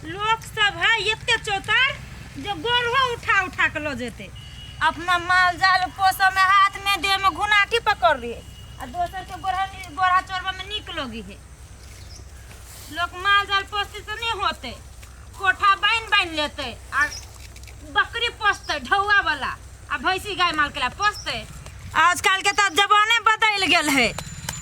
लोग सब है एते चौतार जो गोरवा उठा उठा के लो जेते अपना माल जाल पोसा में हाथ में देह में घुनाटी पकड़ रही और दोसर के गोरा चोरवा में निक लोगी है। लोग माल जाल पोसते से नहीं होते, कोठा बाइन लेते और बकरी पोसते ढौआ वाला आ भैंसी गाय माल के पोसते। आजकल के तो जमाने बदल गए है,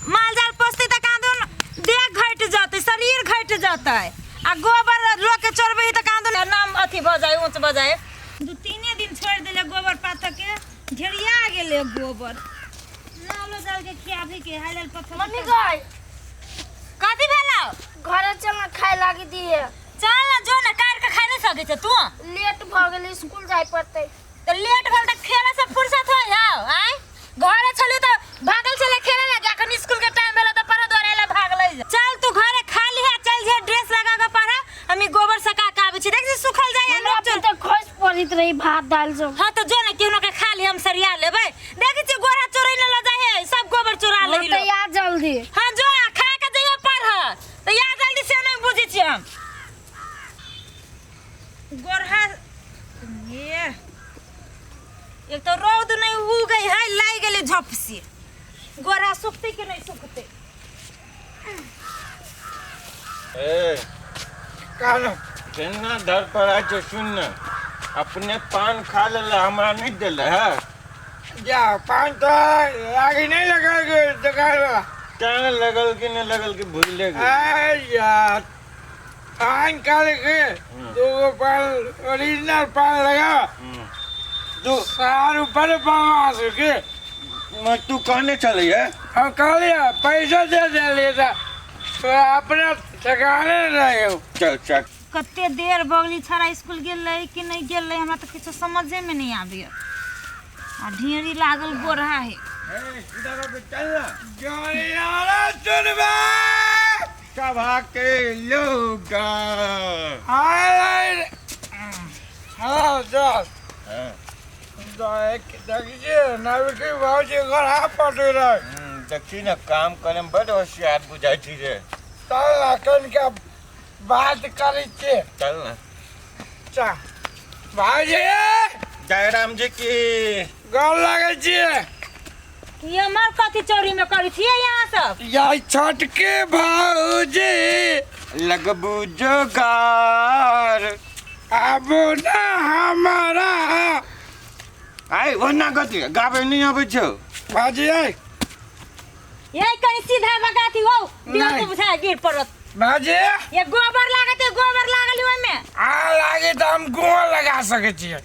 माल जाल पोसते तो कादून देह घट जाते, शरीर घट जाता है आ गोबर लोग के चोरबे तो कादून नाम अथी भ जाए, ऊंच भ जाए। 2-3 दिन छोड़ दिले गोबर पात के झेड़िया गेले गोबर नालो जाल के खिया भी के हाइल पत्थर। मम्मी गई कथी भेला? घर चल खाए लागी दिए। चल ना जो ना काट के खाए नहीं सके छ तू। लेट भ गेल, स्कूल जाय पड़ते। तो लेट भेल त खेला से फुर्सत हो जाओ। आय घरे छली त भागल चले खेले ना, जाकर स्कूल के टाइम भेला त पर दोरेला भाग ले। चल तू घरे खा लिहा, चल जे ड्रेस लगा के पढ़ा, हमी गोबर सका के आबै छी, देख छी सुखल जाय ना। चल त खोज पड़ित रही भात दाल सब। हां तो जो ना केनो के खा ली, हम सरिया लेबै। देख छी गोरा चोरै न ल जाए, सब गोबर चोरा ले लो। तो या जल्दी। हां जो खा के जइयो पढ़, तो या जल्दी से नहीं बुझी छी हम। गोरहा ये एक तो रौद नहीं उगई है, लाई गेले झप से। गोरा सूखते कि नहीं सूखते? ए कान केना धर पर आज सुन, अपने पान खा लेला, हमरा नहीं देला है। जा पान तो आगे नहीं लगा के दुकान में। क्या लगल कि नहीं लगल कि भूल गए। यार पान काले के दो पान ओरिजिनल पान लगा तो 4 ऊपर पान के मैं तू कहने चली है। हम कह लिया पैसा दे लेता तो अपने ठिकाने रहे हो। चल चल कते देर बगली छाड़ा स्कूल गेलै कि नहीं गेलै, हमरा तो कुछ समझे में नहीं आबिय। आ ढेरी लागल गोरहा है। सभा के लोग देखी ना काम करे में बड़ होशियार बुझाई थी रे। का बात करे चल ना चा भाजी जयराम जी की गल लगे ये मार कथी चोरी में करी थी यहाँ सब? या छठ के भाऊजी लगबू जोगार अब ना हमारा आई वो ना गति गावे नहीं आवे छो भाजी ये कहीं सीधा बगाती हो दियो नहीं। तो बुझा गिर पड़त। भाजी ये गोबर लागत है, गोबर लागल ओय में आ लागे तो हम गुआ लगा सके छिए।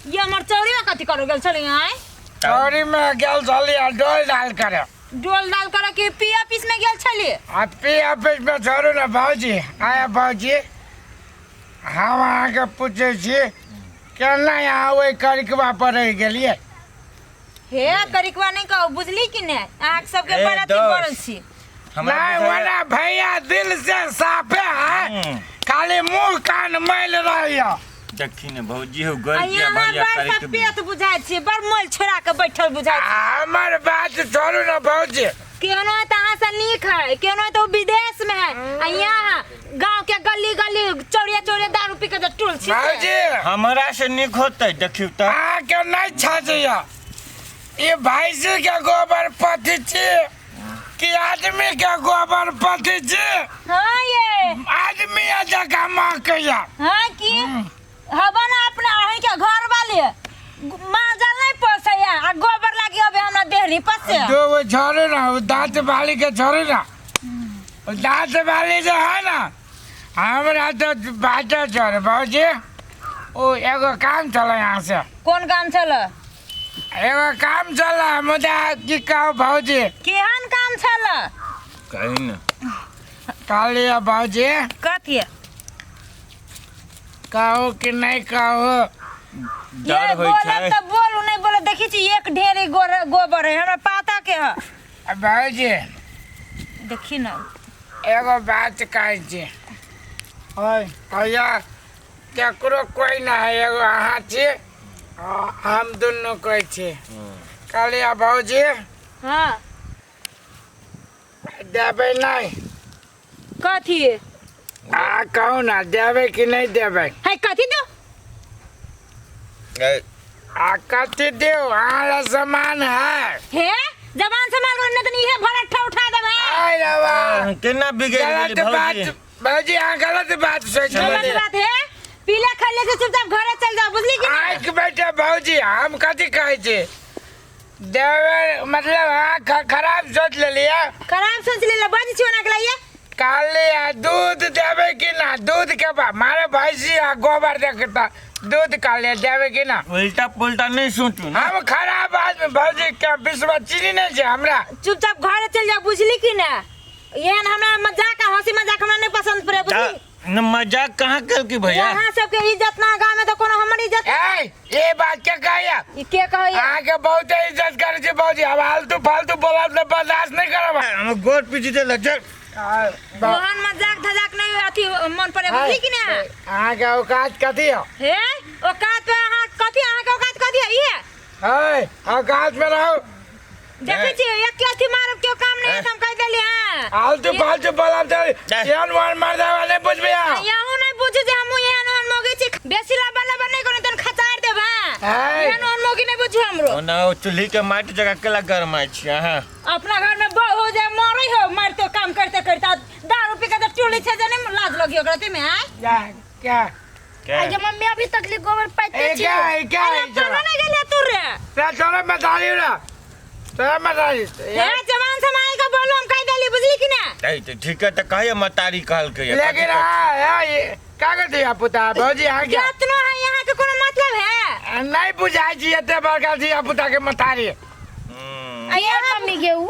ये हमर चोरी में कथी करो गेल छली? आय चौरी में गेल छली आ डोल डाल करे। डोल डाल कर के पी ऑफिस में गेल छली। आ पे ऑफिस में छोड़ू ना भाजी। आया भाजी हम आके पूछे छी केना यहाँ वही करिकवा पर रह गेलिए। हे करिकवा नहीं कहो, बुझली कि नहीं? आँख सबके ए, बड़ा दोस्त। बोलल छी। नहीं वाला भैया दिल से साफे है, खाली मुंह कान मैल रही है। देखी ने भौजी हो गई यहाँ भैया बड़ करे सा पेट बुझाय छी, बड़ मोल छोड़ा के बैठल बुझाय छी। हमार बात छोड़ू ना भौजी। केनो तो यहाँ से नीक है, केनो तो विदेश में है, आ यहाँ गांव के गली गली चोरिया दारू पी के जो टूल छी। भौजी हमरा से निक होते देखियो तो आ के नहीं छाजिया। ये भैंसी के गोबर पथी छी कि आदमी के गोबर पथी छी? हाँ ये आदमी जगह महकैया। हाँ की हवा ना अपना अहीं के घर वाले माँ जल नहीं पोसैया आ गोबर लागी अबे हमरा देहरी पसे। दो वो छोड़ू ना, वो दांत बाली के छोड़ू ना। वो दांत बाली जो है ना हमरा तो बात छोड़ भौजी। ओ एगो काम चला यहाँ से, कौन काम चल? एगो काम चला मुझे की कहो भौजी। केहन काम चल? कहीं ना कालिया भौजी कथी? कहो कि नहीं कहो? ये डर होई बोले छै तो बोलू, नहीं बोले देखी छी एक ढेरी गोबर है हमरा पता के है। भौजी देखी ना एगो बात कहे छी। ओए भैया केकरो कोई ना है, एगो अहाँ छी हम दोनों कोई छी। कालिया भौजी हाँ देबै नहीं कथी? आ कहू ना देवे कि नहीं देवे है कथी दो आ कथी दो आला सामान है हे जवान संभाल कर नहीं तो ये भरट्ठा उठा दे भाई आय रवा केना बिगड़ गलत गेली बात भौजी भौजी हाँ गलत बात सोच गलत बात है पीले खल्ले से चुपचाप घरे चल जाओ बुझली कि आय के बेटा भौजी हम कथी कहै छी देवे मतलब हाँ खराब सोच ले लिया खराब सोच ले बाजी छिवना के लिए काले दूध देवे कि ना दूध के बा मारे भैंसी गोबर देखता दूध काले देवे कि ना उल्टा पुल्टा नहीं सोचू ना हम खराब आदमी भौजी क्या विश्वास चीनी नहीं है हमरा चुपचाप घरे चल जाओ बुझली कि ना ये हमरा मजाक हंसी मजाक हमरा नहीं पसंद पड़े बुझली न मजाक कहाँ कर की भैया यहाँ सबके इज्जत ना गांव में तो कोनो हमर इज्जत ए ये बात क्या कहया ये के कहो आगे बहुत इज्जत करे छी भौजी अब फालतू फालतू बोला तो बर्दाश्त नहीं करब हम गोर पीछे दे लज्जत मोहन मजाक धजाक नहीं अथी मन पड़े बुझली कि ना आगे औकात कथी हो हे औकात पे अहाँ कथी अहाँ के औकात कथी है ये है औकात में रहो देखै छी एक के अथी मारब के काम नहीं है हम कह देली हां फालतू फालतू बोला तो यान वान मार दे वाले बुझबे याहू नहीं बुझे जे हमू यान वान मोगे छी बेसी लाबा लाबा नहीं कोनो तन खचार देब हां यान वान मोगी नहीं बुझू हमरो ना चूल्ही के माटी जगह केला गरमाई छी हां अपना घर में बह हो जाए मरई हो मारते काम करते करते दारू पी के तो टोली छे जने लाज लगी ओकरा ते में आय क्या आज मम्मी अभी तक ले गोबर पाते छी क्या अरे चलो नहीं गेले तू रे चलो मैं डाली ना चलो मैं डाली हे जवान समाई का बोलो हम कह देली बुझली कि ना नहीं तो ठीक है तो कहे मतारी कहल के लेकिन ये का करते आप पुता भौजी आ गया कितना है यहाँ के कोनो मतलब है नहीं बुझाई छी एते बड़का थी आप पुता के मतारी ये मम्मी के ऊ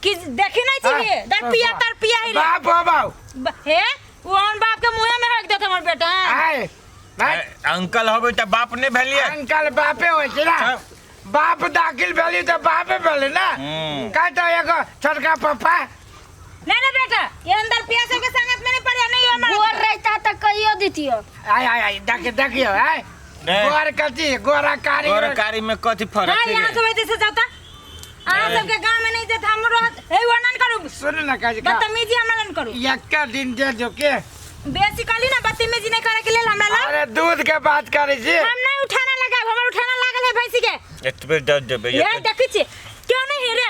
कि देखी नहीं चाहिए दर पिया ही रे बाप हो बाप हे वो अन बाप के मुंह में रख देत हमर बेटा आए अंकल होबे त बाप ने भेलिए अंकल बापे होय छै ना बाप दाखिल भेली तो बापे भेली ना का तो एगो छोटका पप्पा नहीं बेटा ये अंदर पिया सब के संगत में नहीं पड़े नहीं हमर गोर रहता त कहियो दितियो आय आय आय देखियो आय गोर कथी गोराकारी में कथी फर्क हां यहां से वैसे से जाता आ सबके गांव में नहीं जाता हमरो हे वर्णन करू सुन ना काजी का बदतमीजी हमरा न करू एक दिन दे जो के बेसिकली ना बदतमीजी नहीं करे के लेल हमरा ला अरे दूध के बात करे छी हम नहीं उठाना लगा हमर उठाना लागल है भैंसी के एतबे दर्द देबे ये देखी छी क्यों नहीं रे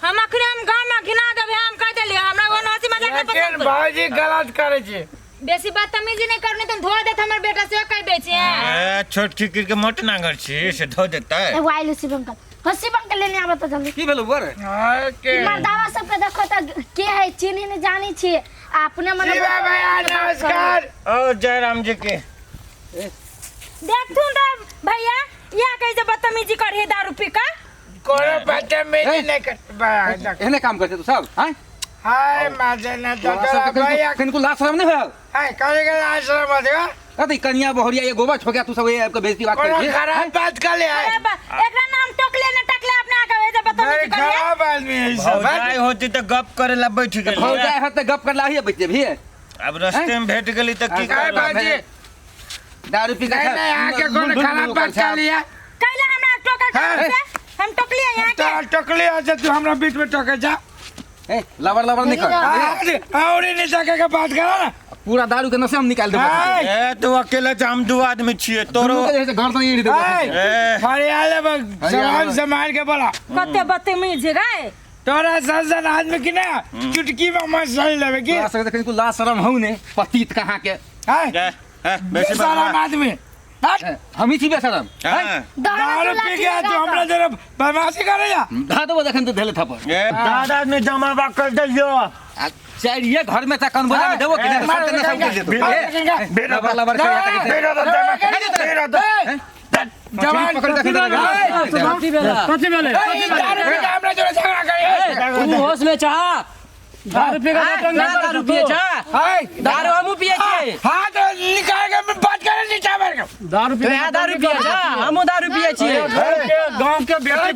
हम अखरे हम गांव में घिना देबे हम कह देली हमरा वो हंसी मजाक नहीं लेकिन पसंद भौजी गलत करे छी बेसी बदतमीजी नहीं करने तो धो देत हमर बेटा से कह दे छी छोट के मोट नागर छी से धो देता है वाइल शिवंकल हसी बंकल लेने आबत जल्दी की भेलो बर ओके मर्दावा सब के देखो त के है चिन्ह नहीं जानी छी अपने मन शिवा भैया नमस्कार ओ जयराम जी के देख तू तो भैया या कैसे बदतमीजी कर है दारू पी का कोनो बच्चा मेरी नहीं कर एने काम करते तू सब हैं हाय माजे ना तो भैया कनको लाज शरम नहीं भेल हाय करे के आश्रम मत गो अरे कन्या बहुरिया ये गोबर ठोकिया तू सब ये आपको बेइज्जती बात कोनो कर खराब बात कर ले है एकरा नाम टोकले न टकले अपने आके वैसे बदतमीजी कर है खराब आदमी है सब भौजाई होती तो गप करे ला बैठ गेली हो जाए हत गप कर लाही बच्चे भी अब रास्ते में भेट गेली तो की काय करब बाजी दारू पी के नहीं नहीं आके कोनो खराब बात कर लिया कैला हमरा टोकर से हम टोकलिए यहाँ तो के टकले अच्छा तू हमरा बीच में टके जा ए लवर निकल और नहीं सके के बात करो ना पूरा दारू के नशा हम निकाल देबो हाय ए तू अकेला छ हम दो आदमी छिए तोरो घर से ये देबो ए हरियाले जवान समाज के बोला कते बदतमीजी गए तोरा संसन आदमी की ना चुटकी में मसल लेवे की आ सकते कनको लाज शरम हो ने पतित कहां के हाय बेसी सारा आदमी हम ही छी बेशरम हां दारू पी के तू हमरा जरा बदमाशी करे जा धा देबो देखन तो धेले थप ए दादा ने जमा बा कर दियो चाहिए घर में तक कन बोला देबो कि सब तने सब कर देतो लवर कर बेरा तो जवान पकड़ के कथी बेले दारू पी के हमरा जरा झगड़ा करे तू होश में चाह दारू पी के दारू पिए चाह हाय दारू हम पिए छे हाथ निकाल के बात करे नीचा मार के दारू पिए चाह हम दारू पिए छे गांव के बेटे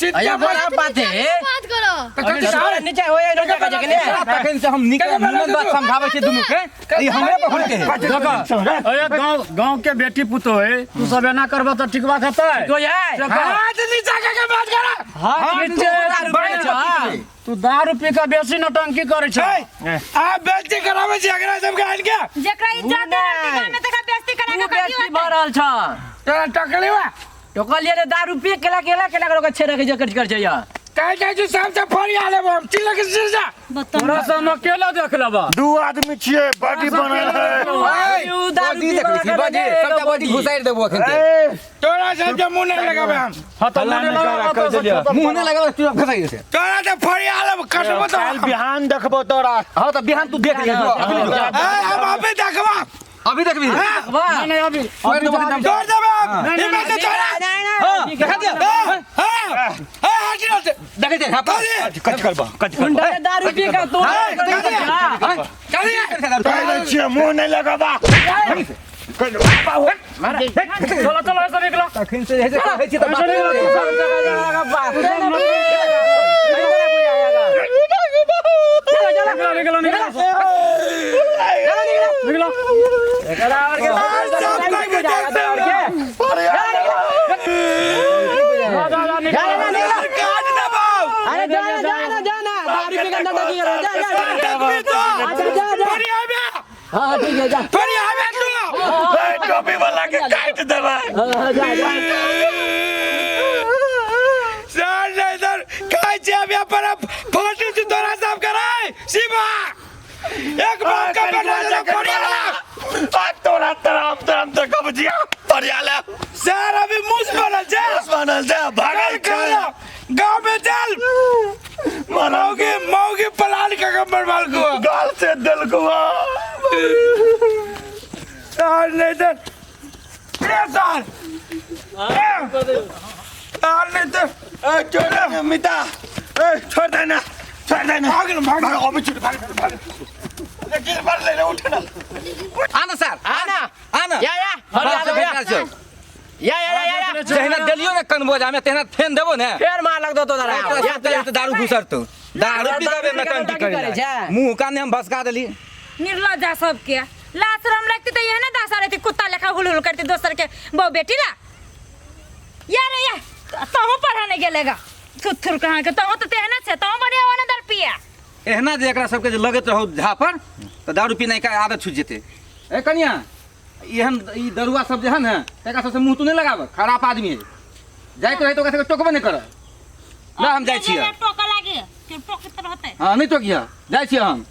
सीधा बात है बात करो नीचे हो या नीचे का जगह ने तखन से हम निकल निमन बात समझावे छी दुनु के ई हमरे पर होल के है देखो अरे गांव के बेटी पुतो है तू सब एना करबा त ठीक बात हेतै तो यार हाथ नीचे के बात करा हां नीचे तू दारू पी के बेसी नौटंकी करे छ आ बेइज्जती करावे छी अगरा सब के आन के जेकरा इज्जत है में तका बेइज्जती करा के बेसी भरल छ तेरा टकलीवा टोकलिए रे दारू पी केला करो के छेड़ा के जकर कर छै या कह जे सब से फरी आले हम चिल्ला के सिर जा तोरा से हम अकेला देख लेबा दू आदमी छिए बॉडी बनल है तू दारू पी के बॉडी सबटा बॉडी घुसाइ देबो अखन तोरा से जे मुंह नहीं लगाबे हम हां तो मुंह ने लगाबे तू घुसाइ दे तोरा से फरी आले कसम तो काल बिहान देखबो तोरा हां त बिहान तू देख ले हम अबे देखबा अभी देखबी नहीं अभी छोड़ देबे हिम्मत से छोड़ा हां देखा दे हट रे देखे दे हां कच करबा दारू पी के तू पहले छिए मुंह नहीं लगाबा चलो ऐसा निकलो तखन से ऐसे कहै छी त हाँ ठीक है जा टोपी वाला के काट देबा सर इधर काय छे अभी पर फाटी से तोरा सब कराय शिवा एक बार का बेटा पड़ियाला तोरा तरम तक कबजिया परियाला सर अभी मुस बनल छे भागल करो गांव में चल मौगी पलाल का कमर माल को गाल से दिल को सर नहीं तो सर नहीं तो छोड़ मिता छोड़ देना भाग अभी छूट भाग लेकिन मार ले उठना आना सर आना या जहिना देलियो ने कनबोजा में तेना फेन देबो ने फेर मार लग दो तो या दारू घुसर तो दारू पी देबे नटंकी करे मुंह काने हम भसका देली निर्लज्जा सबके लाशरम लगती तो यह ना दासा रहती कुत्ता लेखा हुल करती दोसर के बहु बेटी ला या तहु पढ़ाने गेलेगा थुथुर कहां के तहु तो तेहना छे तहु बढ़िया वाला दर पिया एहना जे एकरा सबके जे लगत रहो झापर तो दारू पीने का आदत छूट जेते ए कनिया एहन ई दरुआ सब जे है ना एकरा सबसे मुंह तू नहीं लगाब खराब आदमी है जाइत रहे तो ओकरा टोकबे नहीं कर ना हम जाय छियै टोका लागे के टोकत रहते हां नहीं टोकिया जाय छियै हम